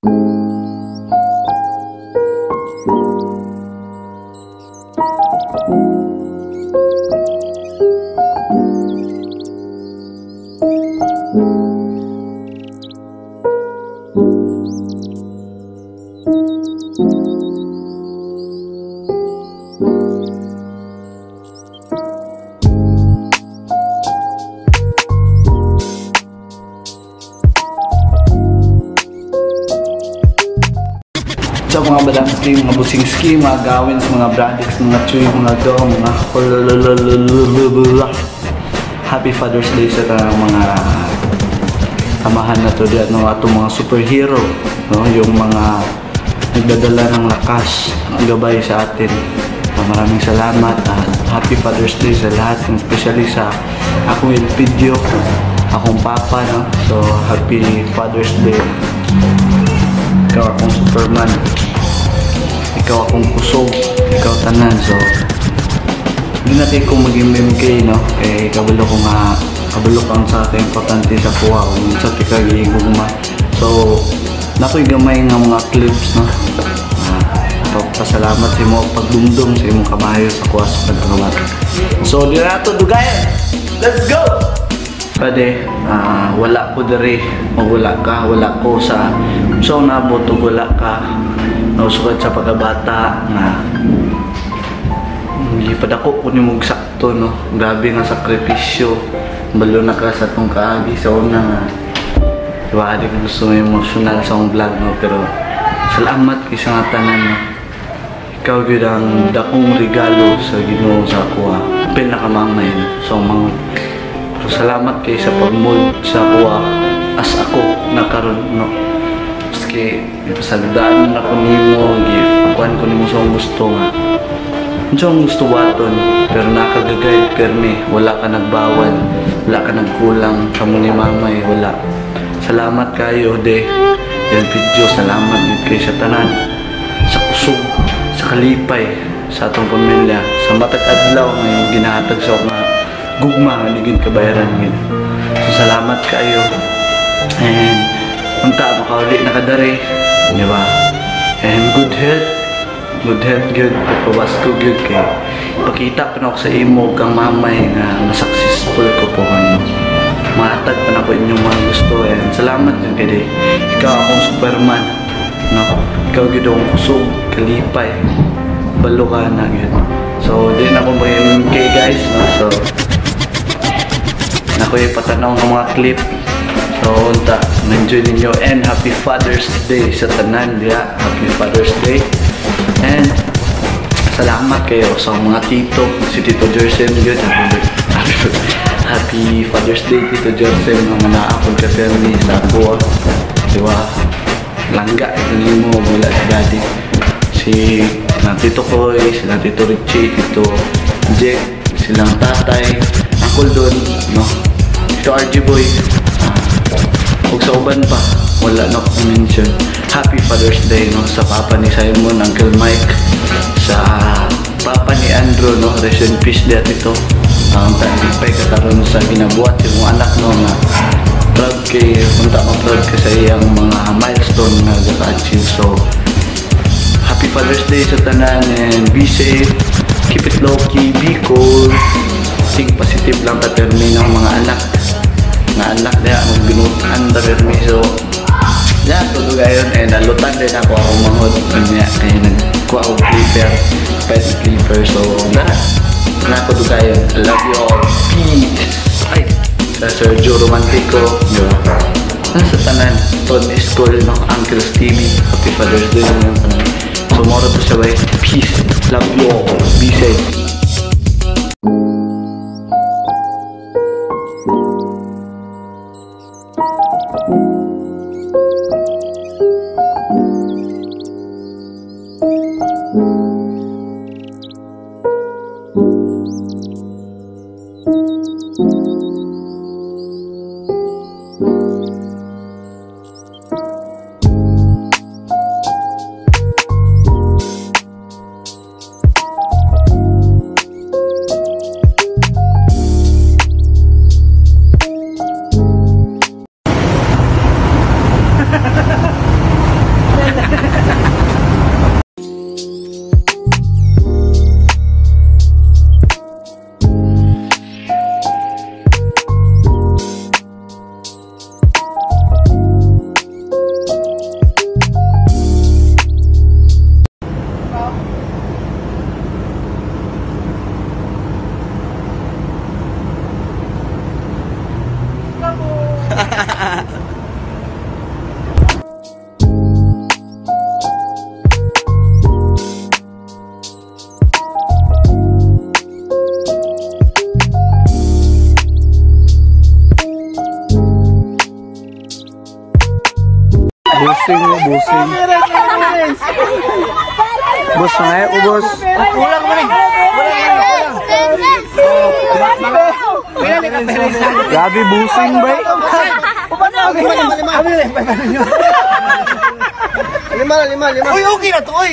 So mga badangski, mga busingski, mga gawin, mga bradix, mga chuy, mga do, mga Happy Father's Day sa mga amahan na to diyan, no? Atong mga superhero, no? Yung mga nagdadala ng lakas, ng gabay sa atin. Maraming salamat at Happy Father's Day sa lahat, especially sa akong video, akong papa, no? So Happy Father's Day. Ikaw akong Superman, ikaw akong kusog, ikaw tanan. So hindi natin kung maging MMK, no? Eh kabalo ko nga, kabalo kang sa atin importante sa kuha kung sa tikagigugma. So nako'y gamay nga mga clips, no? Pasalamat sa mo pagdumdum sa imong kamayo sa kuha sa pagkakamat. So di na ito dugayan, let's go! Pwede, wala ko diri o wala ka, wala ko sa so nabot o wala ka nausugad sa pagkabata nga lipad ako kung yung magsakto, no? Grabe nga sakripisyo, balo na ka sa itong kaagi sa una nga diba, di ko gusto may emotional sa akong vlog, no? Pero salamat kisa nga tanan, no? Ikaw yun ang dakong regalo sa Ginoo sa kuha pinakamangay, no? So mga salamat kay sa pag-mold sa kuha as ako nakaroon, no? Maski ipasaludaan na ko nimo, gikuan ko nimo sa gusto nga so ang gusto waton, pero nakagagayad permi, wala ka nagbawal, wala ka nagkulang kamo ni mamay, wala. Salamat kayo de yung video, salamat din kay sa tanan, sa kusog, sa kalipay, sa atong pamilya, sa matag adlaw ngayong ginahatag sa mga gugma nga ligid kabayaran gid. So salamat kayo. And unta makauli na kadari, di ba? And good health good, pagpawas ko good kay pakita pa na ako sa imo kang mamay nga successful ko po ano. Matag pa na ko inyong mga gusto. And salamat din kay ikaw akong Superman, no? Ikaw gid akong kusog, kalipay, balo ka na gid. So di na ako mag-MMK guys, no? So nako'y patanaw ng mga clip. So, unta, na-enjoy ninyo. And Happy Father's Day sa tanan diya. Happy Father's Day. And salamat kayo sa mga tito. Si Tito Jersem yun. Happy Father's Day, Tito Jersem. Mga naapod ka family sa ako. Diba? Langga. Ito nimo. Wala si daddy. Si Tito Koy, si Tito Richie, Tito Jack, silang tatay. Uncle Don, no? Ito RG Boy, huwag sa uban pa, wala na akong mention. Happy Father's Day, no? Sa papa ni Simon, Uncle Mike, sa papa ni Andrew, no? Rest in peace dito ito. Ang talipay kataroon sa ginabuhat yung anak, no? Nga proud kay, punta mo proud ka sa iyang mga milestone na gaka-achieve. So Happy Father's Day sa tanan, and be safe, keep it low-key, be cool. Think positive lang ka termi ng mga anak na magbinutan na termi. So yan, tulog ayon. Eh nalutan din ako akong manghod kanya, ay nagkuha akong pet clipper. So na ako tulog ayon. I love you all, peace. Ay sa Sergio Romantico, diba? Sa tanan Todd School ng Uncle's TV. Happy Father's Day lang yung tanan. So moro to siya, bye. Peace, love you all, be safe. busing. Boss, mga ubos. Kulang mo rin. Grabe busing, bay. Lima. Uy, okay na to, uy.